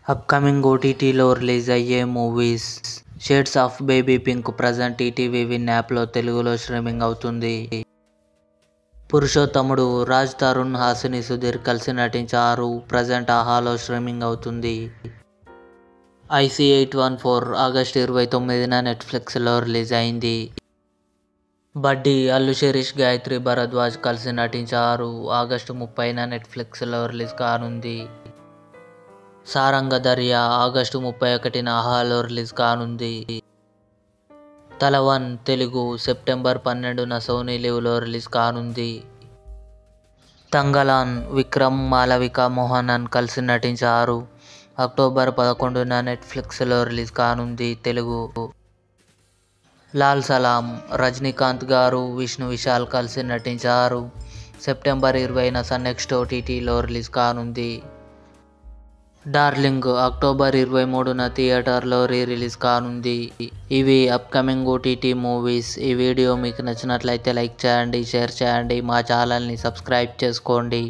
Upcoming ఓటీటీలో release అయ్యే movies. Shades of baby pink present ETV win యాప్లో తెలుగులో స్ట్రీమింగ్ అవుతుంది. పురుషోత్తముడు రాజ్ తరుణ్ హాసిని సుధీర్ కలిసి నటించారు. ప్రజెంట్ ఆహాలో స్ట్రీమింగ్ అవుతుంది. IC814 ఆగస్టు 29న నెట్ఫ్లిక్స్లో రిలీజ్ అయింది. బడ్డీ అల్లు శిరీష్ గాయత్రి భరద్వాజ్ కలిసి నటించారు. ఆగస్టు 30న నెట్ఫ్లిక్స్లో రిలీజ్ కానుంది. సారంగ దర్యా ఆగస్టు 31న ఆహాలో రిలీజ్ కానుంది. తల1 తెలుగు సెప్టెంబర్ 12న సోనీ లివ్లో రిలీజ్ కానుంది. తంగలాన్ విక్రమ్ మాలవిక మోహనన్ కలిసి నటించారు. అక్టోబర్ 11న నెట్ఫ్లిక్స్లో రిలీజ్ కానుంది. తెలుగు. లాల్ సలాం రజనీకాంత్ గారు విష్ణు విశాల్ కలిసి నటించారు. సెప్టెంబర్ 20న సన్నెక్స్ట్ ఓటీటీలో రిలీజ్ కానుంది. డార్లింగ్ అక్టోబర్ 23న థియేటర్లో రిలీజ్ కానుంది. ఇవి అప్కమింగ్ ఓటీటీ మూవీస్. ఈ వీడియో మీకు నచ్చినట్లయితే లైక్ చేయండి, షేర్ చేయండి, మా ఛానల్ని సబ్స్క్రైబ్ చేసుకోండి.